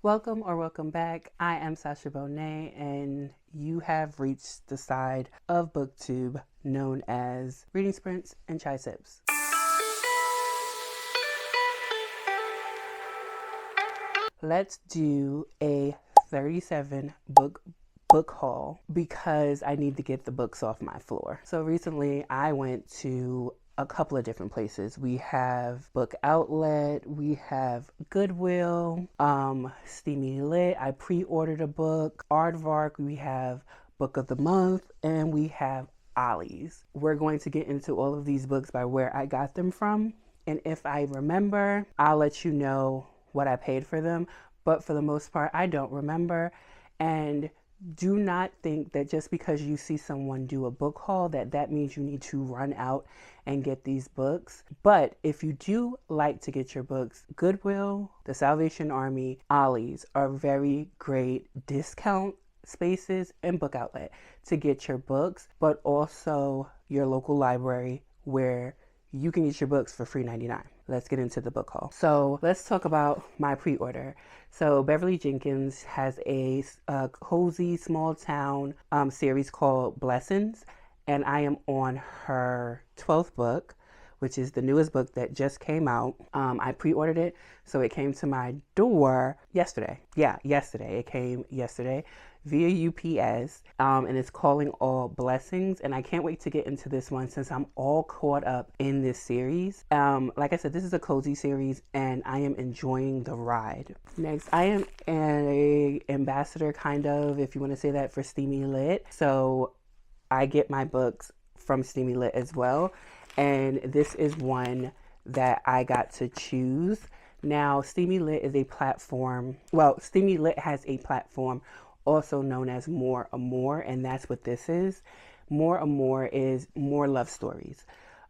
Welcome or welcome back. I am Sasha Bonet, and you have reached the side of BookTube known as Reading Sprints and Chai Sips. Let's do a 37 book haul because I need to get the books off my floor. So recently I went to a couple of different places. We have Book Outlet, we have Goodwill, Steamy Lit. I pre-ordered a book, Aardvark, we have Book of the Month, and we have Ollie's. We're going to get into all of these books by where I got them from, and if I remember, I'll let you know what I paid for them, but for the most part, I don't remember. And do not think that just because you see someone do a book haul that means you need to run out and get these books. But if you do like to get your books, Goodwill, the Salvation Army, Ollie's are very great discount spaces, and Book Outlet to get your books, but also your local library where you can get your books for free 99. Let's get into the book haul. So let's talk about my pre-order. So Beverly Jenkins has a cozy small town series called Blessings, and I am on her 12th book, which is the newest book that just came out. I pre-ordered it, so it came to my door yesterday. Yeah, yesterday. It came yesterday via UPS, and it's calling all Blessings, and I can't wait to get into this one since I'm all caught up in this series. Like I said, this is a cozy series, and I am enjoying the ride. Next, I am an ambassador, kind of, if you want to say that, for Steamy Lit, so I get my books from Steamy Lit as well, and this is one that I got to choose. Now, Steamy Lit is a platform, Steamy Lit has a platform also known as More Amore, and that's what this is. More Amore is more love stories,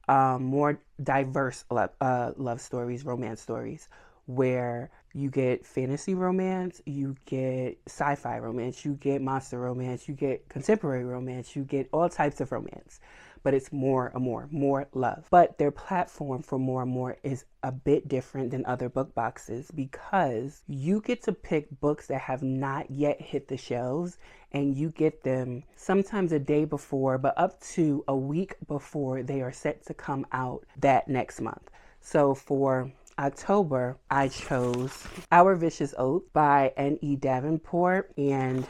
more diverse love stories, romance stories, where you get fantasy romance, you get sci-fi romance, you get monster romance, you get contemporary romance, you get all types of romance. But it's More Amore, more love. But their platform for More Amore is a bit different than other book boxes because you get to pick books that have not yet hit the shelves, and you get them sometimes a day before, but up to a week before they are set to come out that next month. So for October, I chose Our Vicious Oath by N.E. Davenport, and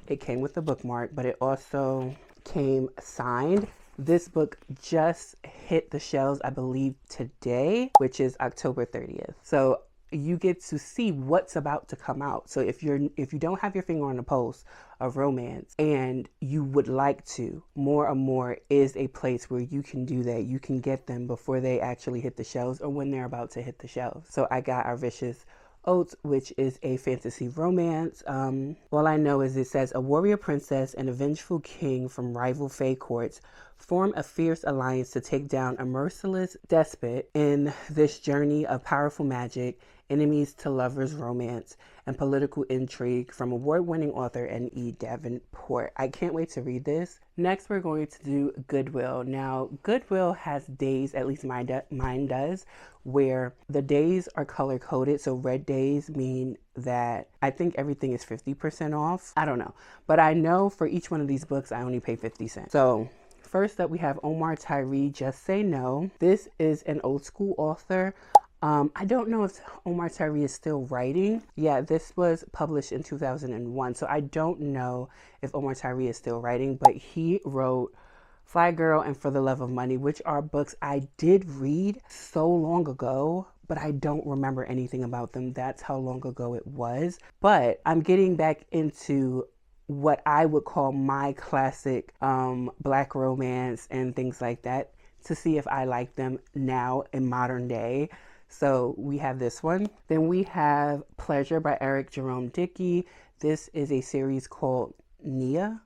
it came with a bookmark, but it also came signed. This book just hit the shelves, I believe, today, which is October 30th. So you get to see what's about to come out. So if you don't have your finger on the pulse of romance and you would like to, More Amore is a place where you can do that. You can get them before they actually hit the shelves or when they're about to hit the shelves. So I got Our Vicious Oath, which is a fantasy romance. All I know is it says a warrior princess and a vengeful king from rival fae courts form a fierce alliance to take down a merciless despot in this journey of powerful magic, enemies to lovers romance, and political intrigue from award-winning author N.E. Davenport. I can't wait to read this. Next, we're going to do Goodwill. Now, Goodwill has days, at least mine does, where the days are color-coded. So red days mean that I think everything is 50% off. I don't know. But I know for each one of these books, I only pay 50 cents. So first up, we have Omar Tyree, Just Say No. This is an old school author. I don't know if Omar Tyree is still writing. Yeah, this was published in 2001, so I don't know if Omar Tyree is still writing, but he wrote Fly Girl and For the Love of Money, which are books I did read so long ago, but I don't remember anything about them. That's how long ago it was. But I'm getting back into what I would call my classic Black romance and things like that to see if I like them now in modern day. So we have this one. Then we have Pleasure by Eric Jerome Dickey. This is a series called Nia.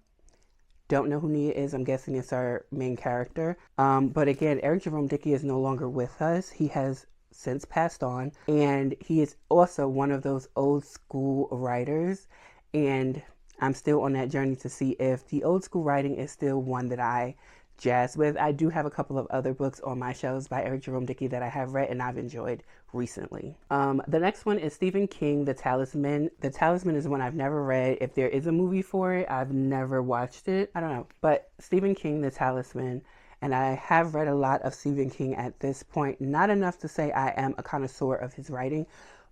Don't know who Nia is. I'm guessing it's our main character. But again, Eric Jerome Dickey is no longer with us. He has since passed on. And he is also one of those old school writers. And I'm still on that journey to see if the old school writing is still one that I jazzed with. I do have a couple of other books on my shelves by Eric Jerome Dickey that I have read and I've enjoyed recently. The next one is Stephen King, The Talisman. The Talisman is one I've never read. If there is a movie for it, I've never watched it. I don't know. But Stephen King, The Talisman. And I have read a lot of Stephen King at this point. Not enough to say I am a connoisseur of his writing,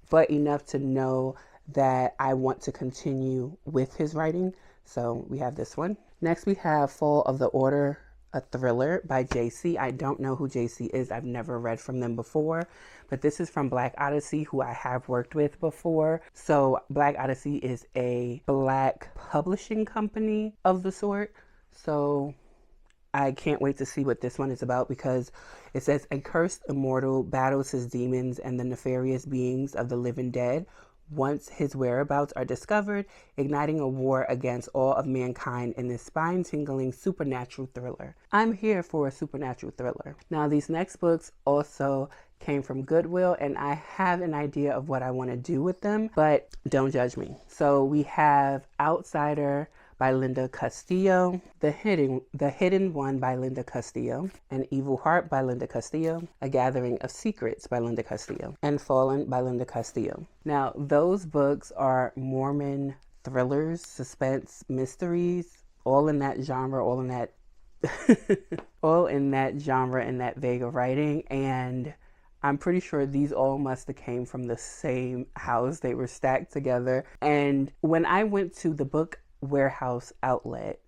but enough to know that I want to continue with his writing. So we have this one. Next we have Fall of the Order, a thriller by JC. I don't know who JC is. I've never read from them before, but this is from Black Odyssey, who I have worked with before. So Black Odyssey is a Black publishing company of the sort. So I can't wait to see what this one is about, because it says a cursed immortal battles his demons and the nefarious beings of the living dead once his whereabouts are discovered, igniting a war against all of mankind in this spine-tingling supernatural thriller. I'm here for a supernatural thriller. Now, these next books also came from Goodwill, and I have an idea of what I want to do with them, but don't judge me. So we have Outsider by Linda Castillo, The Hidden One by Linda Castillo, An Evil Heart by Linda Castillo, A Gathering of Secrets by Linda Castillo, and Fallen by Linda Castillo. Now, those books are Mormon thrillers, suspense, mysteries, all in that genre, all in that genre and that vague of writing. And I'm pretty sure these all must have came from the same house. They were stacked together. And when I went to the book warehouse outlet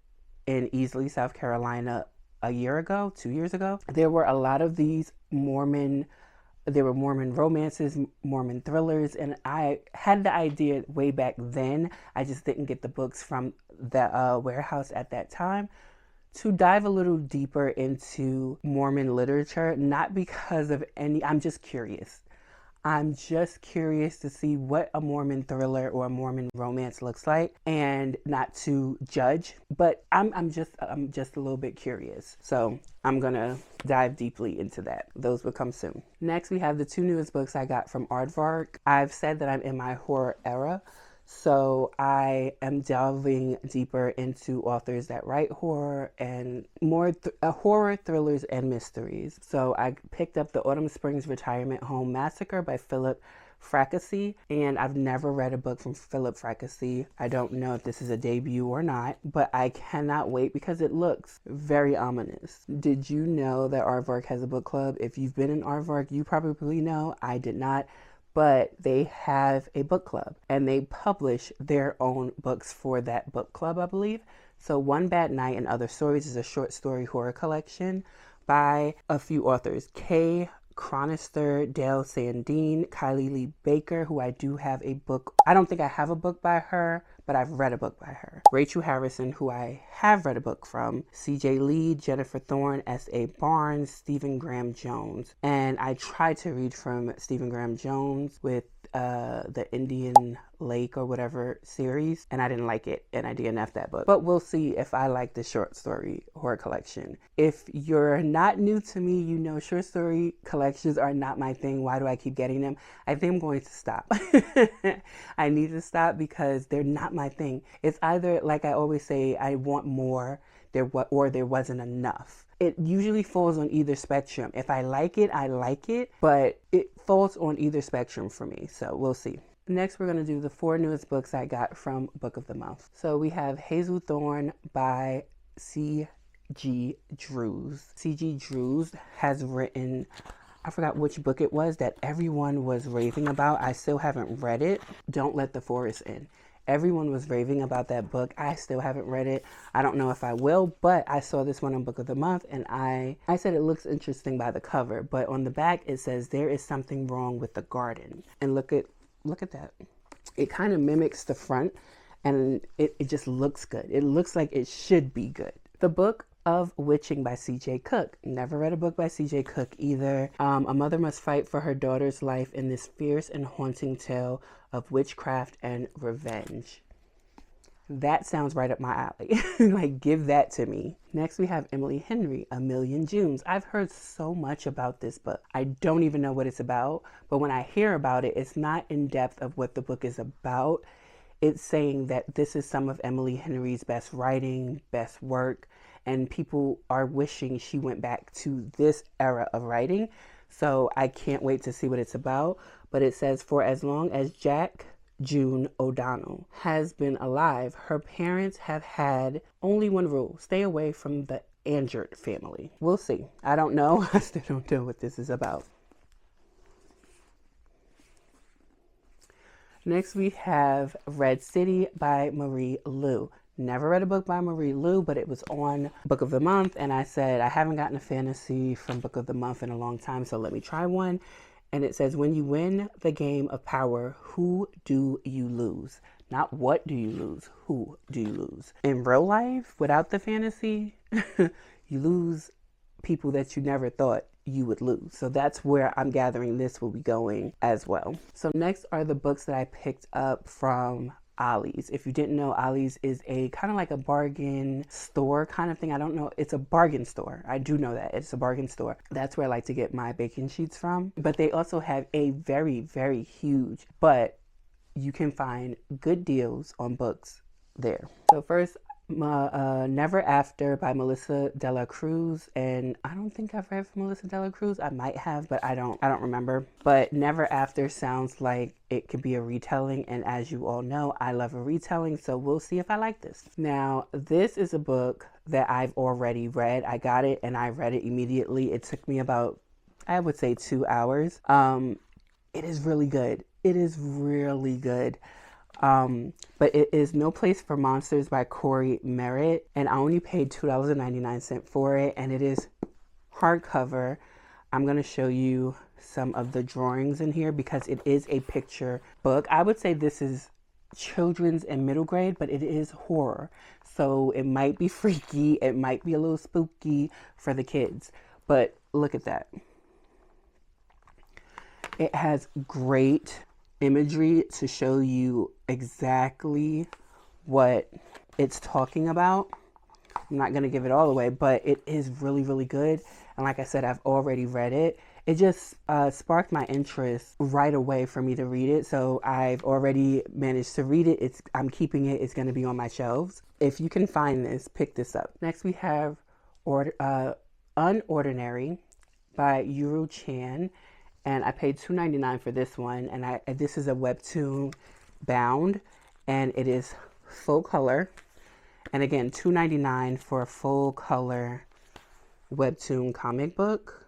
in Easley, South Carolina, a year ago, 2 years ago, there were a lot of these Mormon romances, Mormon thrillers, and I had the idea way back then. I just didn't get the books from the warehouse at that time to dive a little deeper into Mormon literature, not because of I'm just curious. I'm just curious to see what a Mormon thriller or a Mormon romance looks like, and not to judge, but I'm just a little bit curious. So I'm gonna dive deeply into that. Those will come soon. Next, we have the two newest books I got from Aardvark. I've said that I'm in my horror era, so I am delving deeper into authors that write horror and more horror thrillers and mysteries. So I picked up the Autumn Springs Retirement Home Massacre by Philip Fracassi, and I've never read a book from Philip Fracassi. I don't know if this is a debut or not, but I cannot wait because it looks very ominous. Did you know that Aardvark has a book club? If you've been in Aardvark, you probably know. I did not. But they have a book club, and they publish their own books for that book club, I believe. So One Bad Night and Other Stories is a short story horror collection by a few authors. Kay Chronister, Dale Sandine, Kylie Lee Baker, who I do have a book. I don't think I have a book by her, but I've read a book by her. Rachel Harrison, who I have read a book from. CJ Lee, Jennifer Thorne, S.A. Barnes, Stephen Graham Jones. And I tried to read from Stephen Graham Jones with the Indian Lake or whatever series, and I didn't like it, and I DNF'd that book. But we'll see if I like the short story horror collection. If you're not new to me, you know short story collections are not my thing. Why do I keep getting them? I think I'm going to stop. I need to stop because they're not my thing. It's either, like I always say, I want more, or there wasn't enough. It usually falls on either spectrum. If I like it, I like it, but it falls on either spectrum for me. So we'll see. Next, we're going to do the 4 newest books I got from Book of the Month. So we have Hazel Thorne by C.G. Drews. C.G. Drews has written, I forgot which book it was that everyone was raving about. I still haven't read it. Don't Let the Forest In. Everyone was raving about that book. I still haven't read it. I don't know if I will, but I saw this one on Book of the Month, and I said it looks interesting by the cover, but on the back it says there is something wrong with the garden. And look at that. It kind of mimics the front, and it just looks good. It looks like it should be good. The Book of Witching by C.J. Cook. Never read a book by C.J. Cook either. A mother must fight for her daughter's life in this fierce and haunting tale of witchcraft and revenge. That sounds right up my alley. Like, give that to me. Next, we have Emily Henry, A Million Junes. I've heard so much about this book. I don't even know what it's about, but when I hear about it, it's not in depth of what the book is about. It's saying that this is some of Emily Henry's best writing, best work, and people are wishing she went back to this era of writing. So I can't wait to see what it's about. But it says, for as long as Jack June O'Donnell has been alive, her parents have had only one rule: stay away from the Angert family. We'll see. I don't know. I still don't know what this is about. Next we have Red City by Marie Lu. Never read a book by Marie Lu, but it was on Book of the Month, and I said I haven't gotten a fantasy from Book of the Month in a long time, so let me try one. And it says, when you win the game of power, who do you lose? Not what do you lose, who do you lose? In real life, without the fantasy, you lose people that you never thought you would lose. So that's where I'm gathering this will be going as well. So next are the books that I picked up from Ollie's. If you didn't know, Ollie's is a kind of like a bargain store kind of thing. I don't know. It's a bargain store. I do know that. It's a bargain store. That's where I like to get my baking sheets from. But they also have a very, very huge, but you can find good deals on books there. So first, Never After by Melissa de la Cruz, and I don't think I've read from Melissa de la Cruz. I might have, but I don't remember. But Never After sounds like it could be a retelling, and as you all know, I love a retelling, so we'll see if I like this. Now, this is a book that I've already read. I got it and I read it immediately. It took me about, I would say, 2 hours. It is really good. It is really good. But it is No Place for Monsters by Corey Merritt, and I only paid $2.99 for it, and it is hardcover. I'm going to show you some of the drawings in here because it is a picture book. I would say this is children's and middle grade, but it is horror. So it might be freaky, it might be a little spooky for the kids, but look at that. It has great imagery to show you exactly what it's talking about. I'm not going to give it all away, but it is really, really good. And like I said, I've already read it. It just sparked my interest right away for me to read it. So I've already managed to read it. I'm keeping it. It's going to be on my shelves. If you can find this, pick this up. Next we have Unordinary by Yuru Chan. And I paid $2.99 for this one. And this is a webtoon bound, and it is full color. And again, $2.99 for a full color webtoon comic book.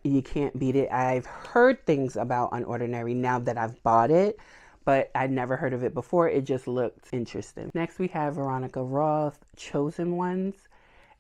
You can't beat it. I've heard things about Unordinary now that I've bought it, but I'd never heard of it before. It just looked interesting. Next we have Veronica Roth, Chosen Ones.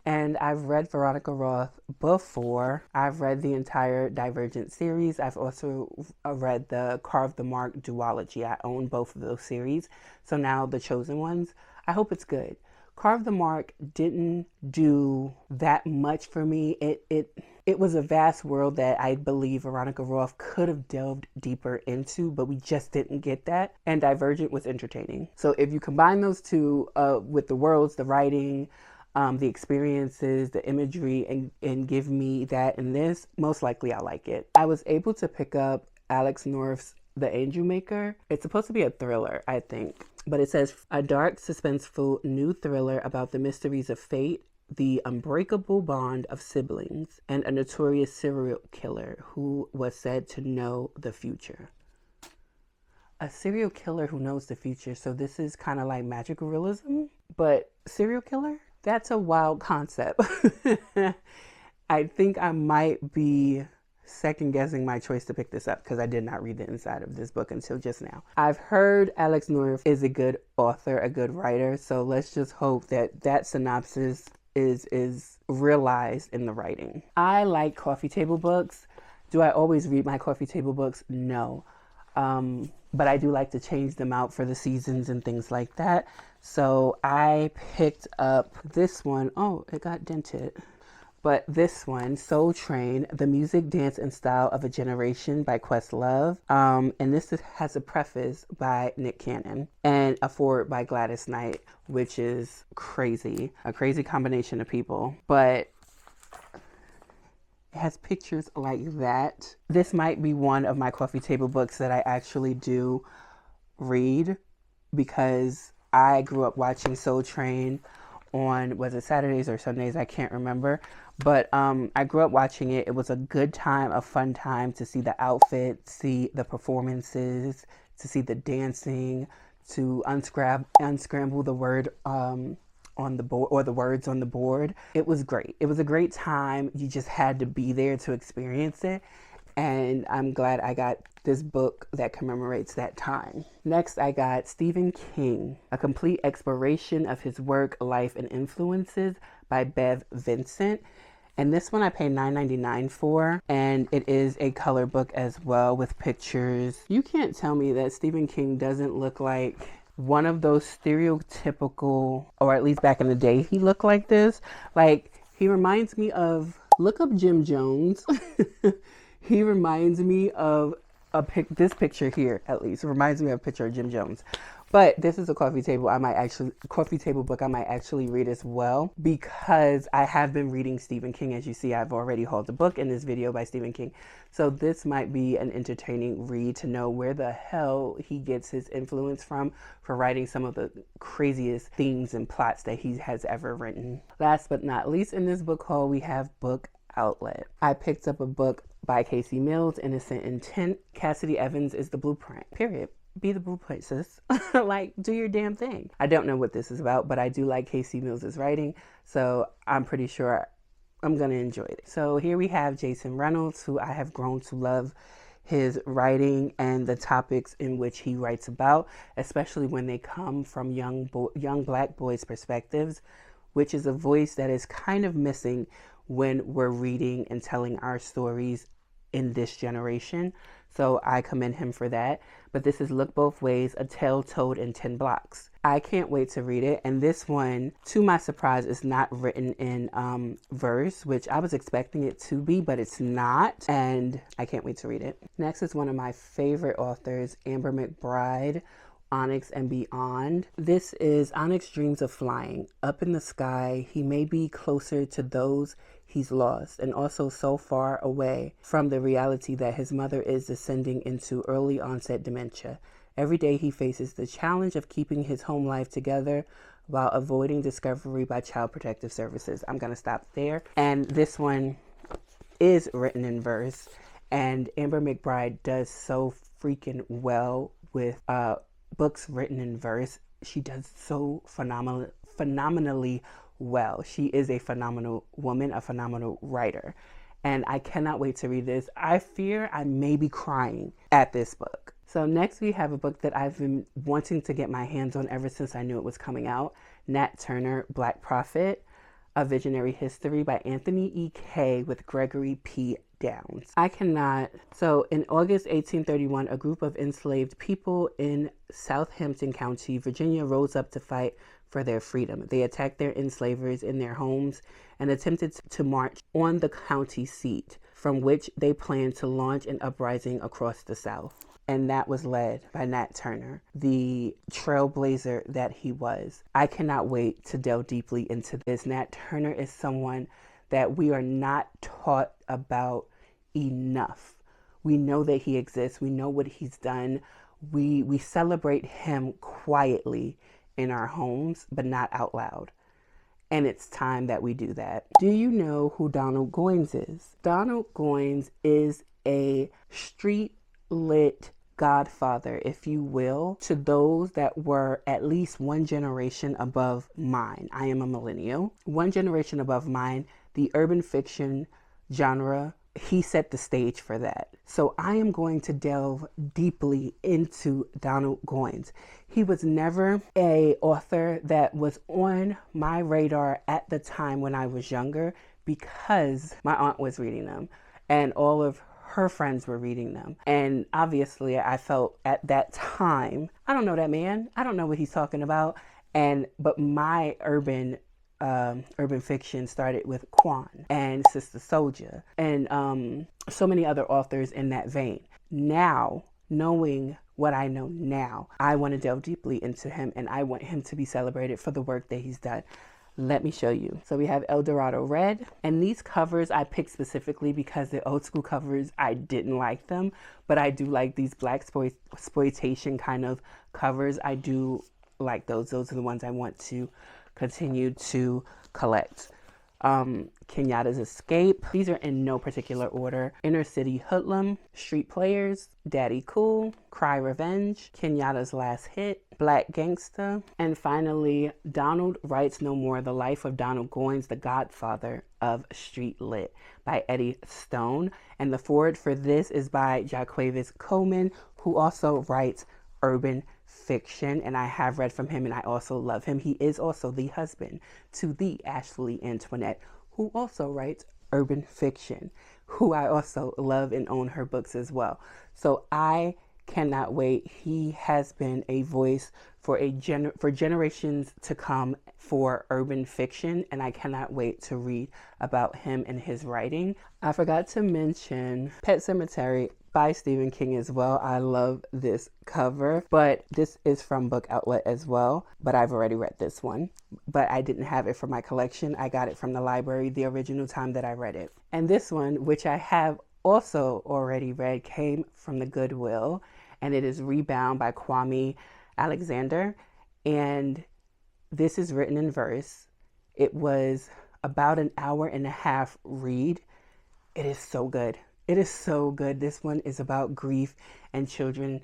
And I've read Veronica Roth before. I've read the entire Divergent series. I've also read the Carve the Mark duology. I own both of those series. So now the Chosen Ones. I hope it's good. Carve the Mark didn't do that much for me. It was a vast world that I believe Veronica Roth could have delved deeper into, but we just didn't get that. And Divergent was entertaining. So if you combine those two with the worlds, the writing, the experiences, the imagery, and give me that in this, most likely I'll like it. I was able to pick up Alex North's The Angel Maker. It's supposed to be a thriller, I think. But it says, a dark, suspenseful new thriller about the mysteries of fate, the unbreakable bond of siblings, and a notorious serial killer who was said to know the future. A serial killer who knows the future. So this is kind of like magical realism, but serial killer? That's a wild concept. I think I might be second guessing my choice to pick this up because I did not read the inside of this book until just now. I've heard Alex North is a good author, a good writer. So let's just hope that that synopsis is realized in the writing. I like coffee table books. Do I always read my coffee table books? No. But I do like to change them out for the seasons and things like that. So I picked up this one. Oh, it got dented. But this one, Soul Train, The Music, Dance, and Style of a Generation by Questlove. And this has a preface by Nick Cannon and a foreword by Gladys Knight, which is crazy. A crazy combination of people. But it has pictures like that. This might be one of my coffee table books that I actually do read because I grew up watching Soul Train on, was it Saturdays or Sundays? I can't remember. But I grew up watching it. It was a good time, a fun time to see the outfits, see the performances, to see the dancing, to unscramble the word on the board, or the words on the board. It was great. It was a great time. You just had to be there to experience it. And I'm glad I got this book that commemorates that time. Next, I got Stephen King, A Complete Exploration of His Work, Life, and Influences by Bev Vincent. And this one I paid $9.99 for, and it is a color book as well with pictures. You can't tell me that Stephen King doesn't look like one of those stereotypical, or at least back in the day, he looked like this. Like, he reminds me of, look up Jim Jones. He reminds me of this picture here, at least. It reminds me of a picture of Jim Jones. But this is a coffee table book I might actually read as well, because I have been reading Stephen King. As you see, I've already hauled a book in this video by Stephen King. So this might be an entertaining read to know where the hell he gets his influence from for writing some of the craziest themes and plots that he has ever written. Last but not least, in this book haul, we have Book Outlet. I picked up a book by Casey Mills, Innocent Intent. Cassidy Evans is the blueprint, period. Be the blueprint, sis. Like, do your damn thing. I don't know what this is about, but I do like Casey Mills' writing, so I'm pretty sure I'm going to enjoy it. So here we have Jason Reynolds, who I have grown to love his writing and the topics in which he writes about, especially when they come from young Black boys' perspectives, which is a voice that is kind of missing when we're reading and telling our stories in this generation. So I commend him for that. But this is Look Both Ways, A Tale Told in 10 Blocks. I can't wait to read it. And this one, to my surprise, is not written in verse, which I was expecting it to be, but it's not. And I can't wait to read it. Next is one of my favorite authors, Amber McBride, Onyx and Beyond. This is Onyx dreams of flying. Up in the sky, he may be closer to those he's lost, and also so far away from the reality that his mother is descending into early onset dementia. Every day he faces the challenge of keeping his home life together while avoiding discovery by Child Protective Services. I'm going to stop there. And this one is written in verse, and Amber McBride does so freaking well with books written in verse. She does so phenomenally well. She is a phenomenal woman, a phenomenal writer, and I cannot wait to read this. I fear I may be crying at this book. So next we have a book that I've been wanting to get my hands on ever since I knew it was coming out. Nat Turner, Black Prophet, A Visionary History by Anthony E. Kay with Gregory P. Downs. So in August 1831, a group of enslaved people in Southampton County, Virginia, rose up to fight for their freedom. They attacked their enslavers in their homes and attempted to march on the county seat, from which they planned to launch an uprising across the South. And that was led by Nat Turner, the trailblazer that he was. I cannot wait to delve deeply into this. Nat Turner is someone that we are not taught about enough. We know that he exists. We know what he's done. We celebrate him quietly in our homes, but not out loud. And it's time that we do that. Do you know who Donald Goines is? Donald Goines is a street lit godfather, if you will, to those that were at least one generation above mine. I am a millennial. One generation above mine, the urban fiction genre, he set the stage for that. So I am going to delve deeply into Donald Goines. He was never an author that was on my radar at the time when I was younger, because my aunt was reading them and all of her friends were reading them. And obviously I felt at that time, I don't know that man. I don't know what he's talking about. But my urban fiction started with Quan and Sister Soldier and so many other authors in that vein. Now, knowing what I know now, I want to delve deeply into him, and I want him to be celebrated for the work that he's done. Let me show you. So we have El Dorado Red, and these covers I picked specifically because the old school covers, I didn't like them, but I do like these black exploitation kind of covers. I do like those. Those are the ones I want to continue to collect. Kenyatta's Escape. These are in no particular order. Inner City Hoodlum, Street Players, Daddy Cool, Cry Revenge, Kenyatta's Last Hit, Black Gangsta, and finally, Donald Writes No More, The Life of Donald Goines, the Godfather of Street Lit by Eddie Stone. And the foreword for this is by Jaquavis Coleman, who also writes urban fiction, and I have read from him and I also love him. He is also the husband to the Ashley Antoinette, who also writes urban fiction, who I also love and own her books as well. So I cannot wait. He has been a voice for for generations to come for urban fiction, and I cannot wait to read about him and his writing. I forgot to mention Pet Sematary by Stephen King as well. I love this cover, but this is from Book Outlet as well, but I've already read this one, but I didn't have it for my collection. I got it from the library the original time that I read it. And this one, which I have also already read, came from the Goodwill, and it is Rebound by Kwame Alexander, and this is written in verse. It was about an hour and a half read. It is so good. It is so good. This one is about grief and children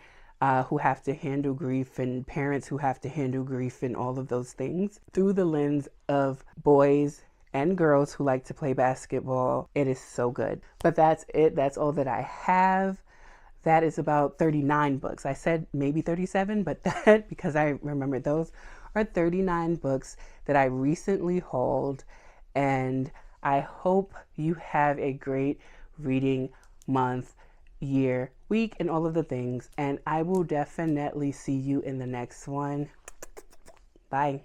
who have to handle grief and parents who have to handle grief and all of those things through the lens of boys and girls who like to play basketball. It is so good. But that's it. That's all that I have. That is about 39 books. I said maybe 37, but that, because I remember those, are 39 books that I recently hauled. And I hope you have a great reading month, year, week, and all of the things. And I will definitely see you in the next one. Bye.